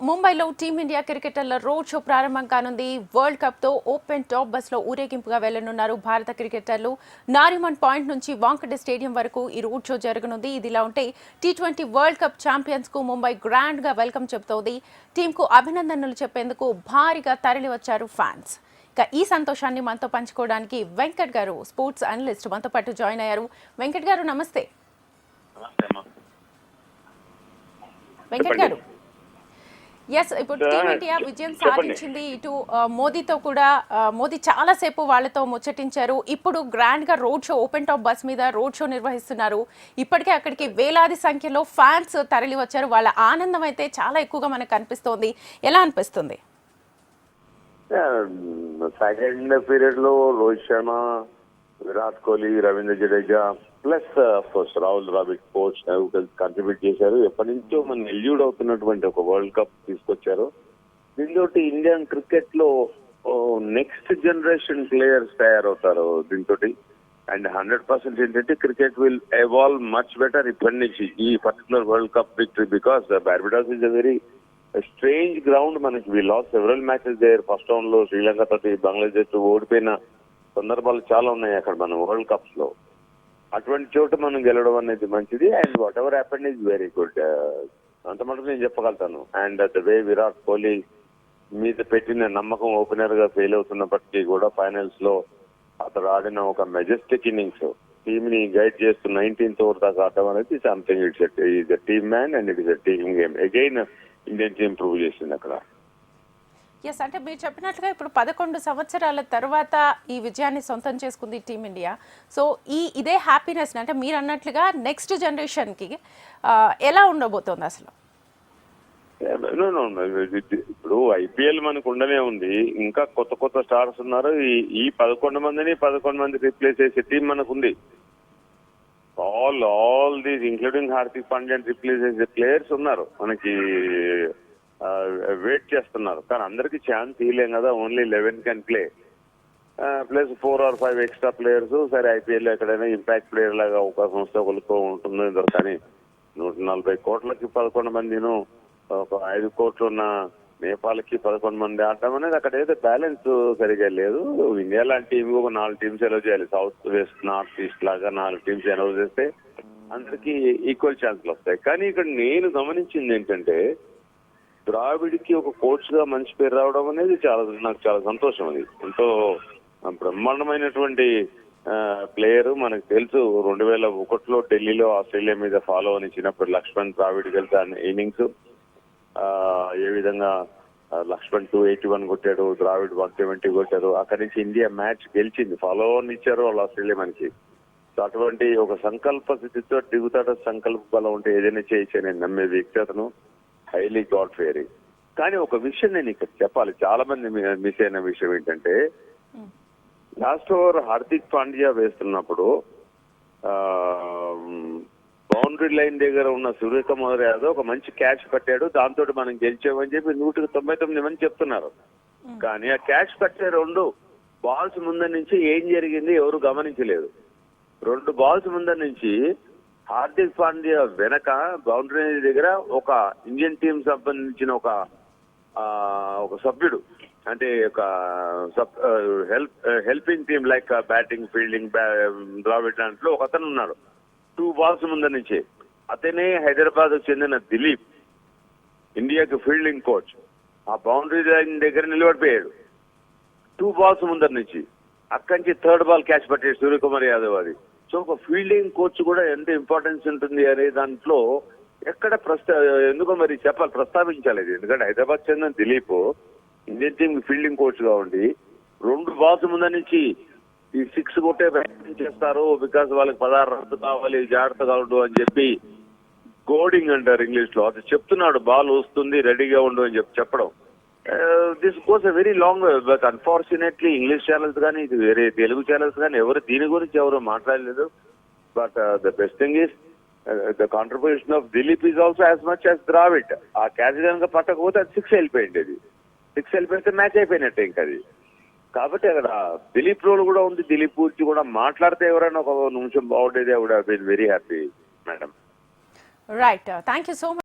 ముంబైలో team India క్రికెటర్ల road show ప్రారంభం కానుంది. వరల్డ్ కప్ తో ఓపెన్ టాప్ బస్ లో ఊరేగింపుగా వెళ్లనున్నారు భారత క్రికెటర్లు. నారిమన్ పాయింట్ నుంచి వాంకడే స్టేడియం వరకు ఈ రోడ్ షో జరగనుంది. ఇదిలా ఉంటే T20 వరల్డ్ కప్ ఛాంపియన్స్ కు ముంబై గ్రాండ్ గా వెల్కమ్ చెబుతోంది. టీమ్ కు అభినందనలు చెప్పేందుకు భారీగా తరలి వచ్చారు ఫ్యాన్స్. ఇక ఈ సంతోషాన్ని మనతో పంచుకోవడానికి వెంకట్ గారు స్పోర్ట్స్ అనలిస్ట్ మనతో పాటు జాయిన్ అయ్యారు. వెంకట్ గారు నమస్తే. వెంకట్ గారు, ఎస్, ఇప్పుడు టీమిండియా విజయం సాధించింది. ఇటు మోదీతో కూడా మోదీ చాలాసేపు వాళ్ళతో ముచ్చటించారు. ఇప్పుడు గ్రాండ్ గా road show, open top bus మీద రోడ్ షో నిర్వహిస్తున్నారు. ఇప్పటికే అక్కడికి వేలాది సంఖ్యలో ఫ్యాన్స్ తరలి వచ్చారు. వాళ్ళ ఆనందం అయితే చాలా ఎక్కువగా మనకు కనిపిస్తోంది. ఎలా అనిపిస్తుంది? సెకండ్ పీరియడ్ లో Rohit Sharma, Virat Kohli, Ravindra Jadeja plus course Rahul Dravid coach contribute చేశారు. ఎప్పటి నుంచో మనం ఎల్యూడ్ అవుతున్నటువంటి ఒక వరల్డ్ కప్ తీసుకొచ్చారు. దీంతో ఇండియన్ క్రికెట్ లో నెక్స్ట్ జనరేషన్ ప్లేయర్స్ తయారవుతారు దీంతో. అండ్ 100% ఏంటంటే cricket will evolve much better ఇప్పటి నుంచి ఈ particular world cup victory. Because Barbados is a very strange ground. మనకి we lost several matches there. First round లో శ్రీలంక తోటి బంగ్లాదేశ్ ఓడిపోయిన సందర్భాలు చాలా ఉన్నాయి అక్కడ మన వరల్డ్ కప్స్ లో. అటువంటి చోట మనం గెలవడం అనేది మంచిది. And whatever happened is very good. అంత మటుకు నేను చెప్పగలుగుతాను. And the way Virat Kohli మీద పెట్టిన నమ్మకం, ఓపెనర్ గా ఫెయిల్ అవుతున్నప్పటికీ కూడా ఫైనల్స్ లో అతడు ఆడిన ఒక మెజెస్టిక్ ఇన్నింగ్స్, టీమ్ ని గైడ్ చేస్తూ 19th ఓవర్ దాకా ఆడటం అనేది something. It's a team man and it is a team game. Again Indian team prove చేసింది అక్కడ. ఎస్, అంటే మీరు చెప్పినట్లుగా ఇప్పుడు 11 సంవత్సరాల తర్వాత ఈ విజయాన్ని సొంతం చేసుకుంది టీమిండియా. సో ఇదే హ్యాపీనెస్ అంటే మీరు అన్నట్లుగా నెక్స్ట్ జనరేషన్కి ఎలా ఉండబోతోంది అసలు? ఇప్పుడు ఐపీఎల్ మనకు ఉండనే ఉంది. ఇంకా కొత్త కొత్త స్టార్స్ ఉన్నారు. ఈ 11 మంది రిప్లేస్ చేసే టీం మనకు ఉంది. All these including Hardik Pandya replace చేసే ప్లేయర్స్ ఉన్నారు మనకి. వెయిట్ చేస్తున్నారు కానీ అందరికి ఛాన్స్ ఇవ్వలేం కదా. Only 11 can play plus 4 or 5 extra players. సరే ఐపీఎల్ ఎక్కడైనా ఇంపాక్ట్ ప్లేయర్ లాగా అవకాశం వస్తే ఒకరికో ఉంటుందో. కానీ 140 కోట్లకి 11 మందిను, ఒక 5 కోట్లు ఉన్న నేపాల్కి 11 మంది ఆడటం అనేది అక్కడ ఏదో బ్యాలెన్స్ సరిగా లేదు. ఇండియా లాంటి టీమ్ ఒక 4 టీమ్స్ ఎలవ్ చేయాలి. సౌత్ వెస్ట్ నార్త్ ఈస్ట్ లాగా 4 టీమ్స్ ఎలవ్ చేస్తే అందరికి ఈక్వల్ ఛాన్స్లు వస్తాయి. కానీ ఇక్కడ నేను గమనించింది ఏంటంటే ద్రావిడ్కి ఒక కోచ్ గా మంచి పేరు రావడం అనేది నాకు చాలా సంతోషం. అది ఎంతో బ్రహ్మాండమైనటువంటి ప్లేయర్. మనకు తెలుసు 2001లో ఢిల్లీలో ఆస్ట్రేలియా మీద ఫాలో అని చిన్నప్పుడు లక్ష్మణ్ ద్రావిడ్ గెలిచిన ఇన్నింగ్స్ ఏ విధంగా లక్ష్మణ్ 281 కొట్టాడు, ద్రావిడ్ 170 కొట్టారు. అక్కడి నుంచి ఇండియా మ్యాచ్ గెలిచింది. ఫాలో అని ఇచ్చారు వాళ్ళు ఆస్ట్రేలియా మనకి. సో అటువంటి ఒక సంకల్ప స్థితితో దిగుతాడు. సంకల్ప బలం ఉంటే ఏదైనా చేయొచ్చు నేను నమ్మే వ్యక్తి అతను. Highly God faring. కానీ ఒక విషయం నేను ఇక్కడ చెప్పాలి, చాలా మంది మిస్ అయిన విషయం ఏంటంటే లాస్ట్ ఓవర్ హార్దిక్ పాండ్యా వేస్తున్నప్పుడు బౌండరీ లైన్ దగ్గర ఉన్న సూర్యకుమార్ యాదవ్ ఒక మంచి క్యాచ్ పట్టాడు. దాంతో మనం గెలిచామని చెప్పి 199 మంది చెప్తున్నారు. కానీ ఆ క్యాచ్ పట్టే 2 బాల్స్ ముందర నుంచి ఏం జరిగింది ఎవరు గమనించలేదు. 2 బాల్స్ ముందర నుంచి హార్దిక్ పాండ్యా వెనక బౌండరీ దగ్గర ఒక ఇండియన్ టీం సంబంధించిన ఒక సభ్యుడు, అంటే ఒక helping team like batting, fielding, Dravid దాంట్లో ఒక అతను ఉన్నాడు 2 బాల్స్ ముందర నుంచి. అతనే హైదరాబాద్ చెందిన దిలీప్, ఇండియాకి ఫీల్డింగ్ కోచ్. ఆ బౌండరీ లైన్ దగ్గర నిలబడిపోయాడు 2 బాల్స్ ముందర నుంచి. అక్కడి నుంచి 3rd బాల్ క్యాచ్ పట్టాడు సూర్యకుమార్ యాదవ్. అది సో ఒక ఫీల్డింగ్ కోచ్ కూడా ఎంత ఇంపార్టెన్స్ ఉంటుంది అనే దాంట్లో ఎక్కడ ఎందుకో మరి ప్రస్తావించాలి. ఎందుకంటే హైదరాబాద్ చెందిన Dilip Indian team fielding coach గా ఉండి 2 బాల్స్ ముందర నుంచి ఈ 6 కొట్టే ప్రయత్నం చేస్తారు. బికాస్ వాళ్ళకి 16 రన్స్ కావాలి, జాగ్రత్తగా ఉండు అని చెప్పి కోడింగ్ అంటారు ఇంగ్లీష్ లో. అది చెప్తున్నాడు, బాల్ వస్తుంది రెడీగా ఉండు అని చెప్పడం. This goes a very long way. But unfortunately English channels కానీ ఇది వేరే తెలుగు ఛానల్స్ కానీ దీని గురించి ఎవరు మాట్లాడలేదు. But the best thing is the contribution of Dilip is also as much as Dravid. ఆ క్యాచ్ కనుక పట్టకపోతే అది 6 వెళ్ళిపోయింది. అది 6 వెళ్ళిపోతే మ్యాచ్ అయిపోయినట్టే ఇంకా అది. కాబట్టి అక్కడ దిలీప్ రోల్ కూడా ఉంది. దిలీప్ గురించి కూడా మాట్లాడితే ఎవరైనా ఒక నిమిషం బాగుండేది. I would have been very happy madam. Right, thank you so much.